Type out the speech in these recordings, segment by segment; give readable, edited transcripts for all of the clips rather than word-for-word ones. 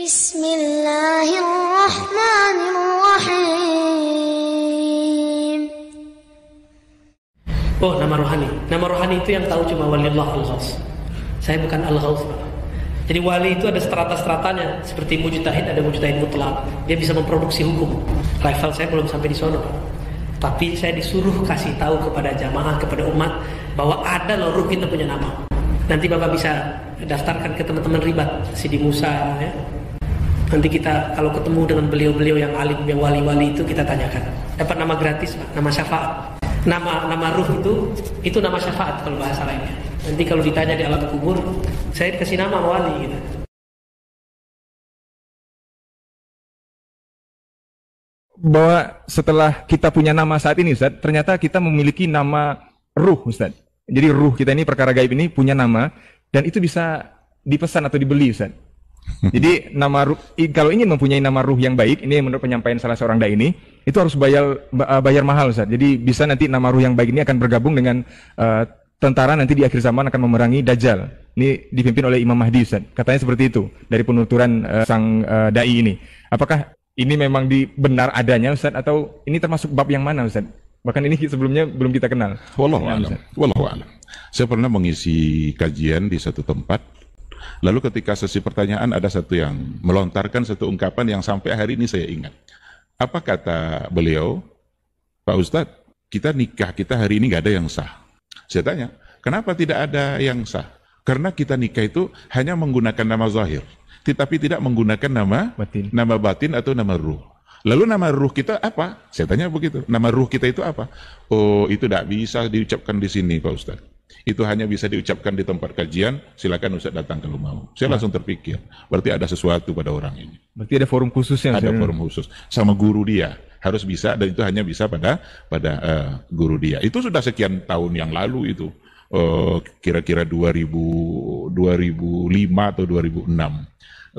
Bismillahirrahmanirrahim. Oh, nama rohani. Nama rohani itu yang tahu cuma Waliullah Al-Ghaus. Saya bukan Al-Ghaus, Pak. Jadi wali itu ada strata-stratanya. Seperti mujtahid, ada mujtahid mutlak. Dia bisa memproduksi hukum. Level saya belum sampai di sono, Pak. Tapi saya disuruh kasih tahu kepada jamaah, kepada umat, bahwa ada loh ruh kita punya nama. Nanti Bapak bisa daftarkan ke teman-teman ribat, Sidi Musa, ya. Nanti kita kalau ketemu dengan beliau-beliau yang alim, yang wali-wali itu kita tanyakan. Dapat nama gratis, Pak, nama syafaat. Nama ruh itu nama syafaat kalau bahasa lainnya. Nanti kalau ditanya di alam kubur, saya dikasih nama wali gitu. Bahwa setelah kita punya nama saat ini, Ustaz, ternyata kita memiliki nama ruh, Ustaz. Jadi ruh kita ini, perkara gaib ini punya nama, dan itu bisa dipesan atau dibeli, Ustaz. Jadi nama ruh, kalau ingin mempunyai nama ruh yang baik, ini menurut penyampaian salah seorang dai ini, itu harus bayar mahal, Ustaz. Jadi bisa nanti nama ruh yang baik ini akan bergabung dengan tentara nanti di akhir zaman akan memerangi Dajjal. Ini dipimpin oleh Imam Mahdi, Ustaz. Katanya seperti itu dari penuturan sang dai ini. Apakah ini memang benar adanya, Ustaz, atau ini termasuk bab yang mana, Ustaz? Bahkan ini sebelumnya belum kita kenal. Wallahu a'lam. Wallahu a'lam. Saya pernah mengisi kajian di satu tempat. Lalu ketika sesi pertanyaan ada satu yang melontarkan satu ungkapan yang sampai hari ini saya ingat. Apa kata beliau? Pak Ustadz, kita nikah kita hari ini nggak ada yang sah. Saya tanya, kenapa tidak ada yang sah? Karena kita nikah itu hanya menggunakan nama zahir, tetapi tidak menggunakan nama batin atau nama ruh. Lalu nama ruh kita apa? Saya tanya begitu. Nama ruh kita itu apa? Oh, itu tidak bisa diucapkan di sini, Pak Ustadz. Itu hanya bisa diucapkan di tempat kajian, silakan Ustaz datang kalau mau. Saya langsung terpikir, berarti ada sesuatu pada orang ini. Berarti ada forum khususnya? Ada forum khusus, sama guru dia. Harus bisa, dan itu hanya bisa pada guru dia. Itu sudah sekian tahun yang lalu itu. Kira-kira 2005 atau 2006.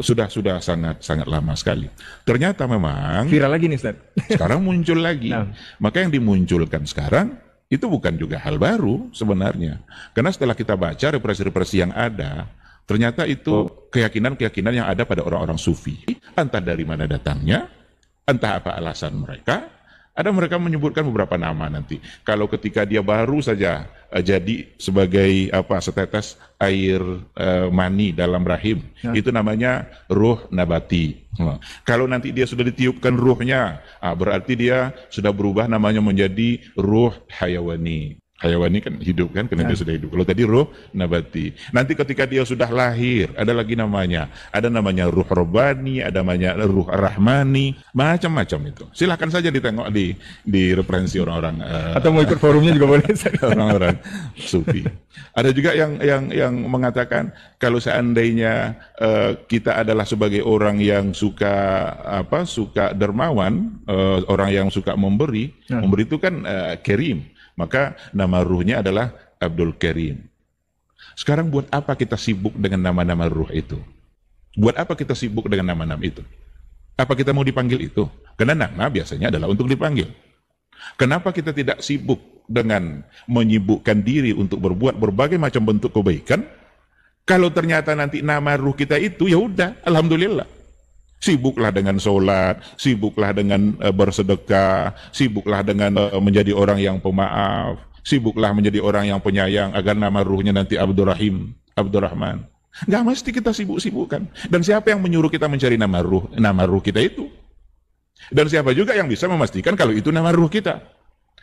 Sudah sangat lama sekali. Ternyata memang viral lagi nih, Ustaz. Sekarang muncul lagi. Nah. Maka yang dimunculkan sekarang itu bukan juga hal baru sebenarnya. Karena setelah kita baca represi-represi yang ada, ternyata itu keyakinan-keyakinan yang ada pada orang-orang sufi. Entah dari mana datangnya, entah apa alasan mereka. Ada mereka menyebutkan beberapa nama nanti. Kalau ketika dia baru saja jadi sebagai setetes air mani dalam rahim, itu namanya ruh nabati. Kalau nanti dia sudah ditiupkan ruhnya, berarti dia sudah berubah namanya menjadi ruh hayawani. Hayawani kan hidup kan, karena dia sudah hidup. Kalau tadi ruh nabati. Nanti ketika dia sudah lahir, ada lagi namanya. Ada namanya ruh robbani, ada namanya ruh rahmani, macam-macam itu. Silahkan saja ditengok di referensi orang-orang. Atau mau ikut forumnya juga boleh. Orang-orang sufi. Ada juga yang mengatakan kalau seandainya kita adalah sebagai orang yang suka dermawan, orang yang suka memberi itu kan kerim. Maka nama ruhnya adalah Abdul Karim. Sekarang buat apa kita sibuk dengan nama-nama ruh itu? Buat apa kita sibuk dengan nama-nama itu? Apa kita mau dipanggil itu? Karena nama biasanya adalah untuk dipanggil. Kenapa kita tidak sibuk dengan menyibukkan diri untuk berbuat berbagai macam bentuk kebaikan? Kalau ternyata nanti nama ruh kita itu, ya udah, alhamdulillah. Sibuklah dengan sholat, sibuklah dengan bersedekah, sibuklah dengan menjadi orang yang pemaaf, sibuklah menjadi orang yang penyayang agar nama ruhnya nanti Abdurrahim, Abdurrahman. Nggak mesti kita sibuk-sibukkan. Dan siapa yang menyuruh kita mencari nama ruh kita itu? Dan siapa juga yang bisa memastikan kalau itu nama ruh kita?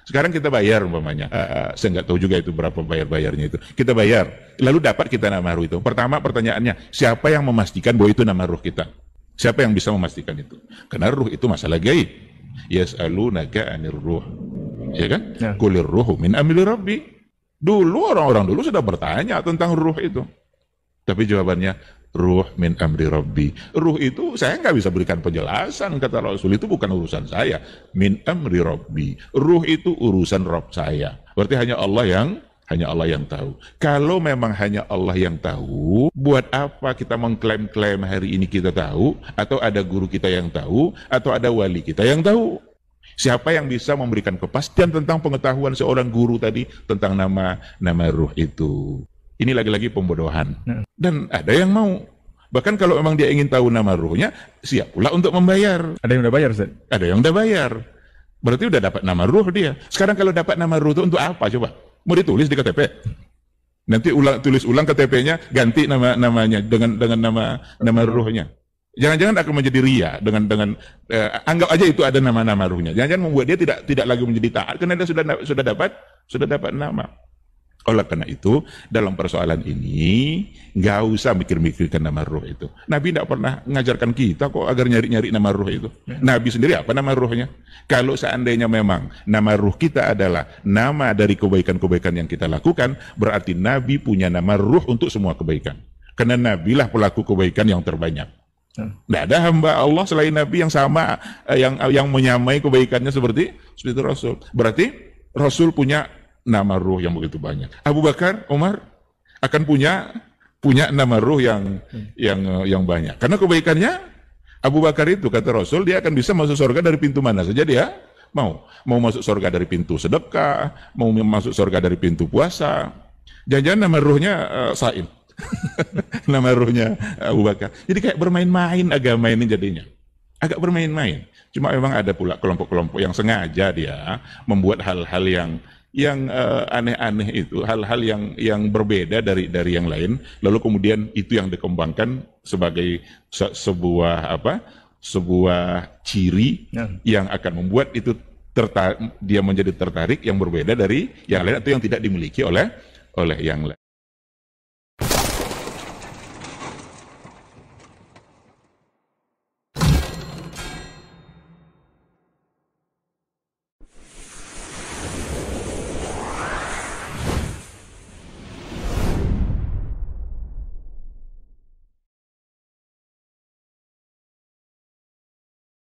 Sekarang kita bayar umpamanya, saya nggak tahu juga itu berapa bayarnya itu. Kita bayar, lalu dapat kita nama ruh itu. Pertama pertanyaannya, siapa yang memastikan bahwa itu nama ruh kita? Siapa yang bisa memastikan itu? Karena ruh itu masalah gaib. Yas'alunaka 'anir ruh. Ya kan? Qulir ruhu min amri rabbi. Dulu orang-orang dulu sudah bertanya tentang ruh itu. Tapi jawabannya ruh min amri rabbi. Ruh itu saya nggak bisa berikan penjelasan, kata Rasul, itu bukan urusan saya. Min amri rabbi. Ruh itu urusan Rabb saya. Berarti hanya Allah yang tahu. Kalau memang hanya Allah yang tahu, buat apa kita mengklaim-klaim hari ini kita tahu, atau ada guru kita yang tahu, atau ada wali kita yang tahu? Siapa yang bisa memberikan kepastian tentang pengetahuan seorang guru tadi tentang nama ruh itu? Ini lagi-lagi pembodohan. Dan ada yang mau. Bahkan kalau memang dia ingin tahu nama ruhnya, siap pula untuk membayar. Ada yang udah bayar, Ustaz? Ada yang udah bayar. Berarti udah dapat nama ruh dia. Sekarang kalau dapat nama ruh itu untuk apa coba? Mau ditulis di KTP? Nanti tulis ulang KTP-nya, ganti namanya dengan nama ruhnya. Jangan-jangan akan menjadi ria dengan anggap aja itu ada nama-nama ruhnya. Jangan-jangan membuat dia tidak lagi menjadi taat karena dia sudah dapat nama. Oleh karena itu, dalam persoalan ini nggak usah mikir-mikirkan nama ruh itu. Nabi tidak pernah mengajarkan kita kok agar nyari-nyari nama ruh itu. Nabi sendiri apa nama ruhnya? Kalau seandainya memang nama ruh kita adalah nama dari kebaikan-kebaikan yang kita lakukan, berarti Nabi punya nama ruh untuk semua kebaikan. Karena Nabi lah pelaku kebaikan yang terbanyak. Tidak ada hamba Allah selain Nabi yang sama, yang menyamai kebaikannya seperti Rasul. Berarti Rasul punya nama ruh yang begitu banyak. Abu Bakar, Umar akan punya nama ruh yang banyak. Karena kebaikannya Abu Bakar itu kata Rasul dia akan bisa masuk surga dari pintu mana saja dia mau masuk surga dari pintu sedekah, mau masuk surga dari pintu puasa. Jangan-jangan nama ruhnya Sa'id. Nama ruhnya Abu Bakar. Jadi kayak bermain-main agama ini jadinya. Agak bermain-main. Cuma memang ada pula kelompok-kelompok yang sengaja dia membuat hal-hal yang aneh-aneh itu, hal-hal yang berbeda dari yang lain, lalu kemudian itu yang dikembangkan sebagai sebuah ciri yang akan membuat itu dia menjadi tertarik yang berbeda dari yang lain atau yang tidak dimiliki oleh yang lain.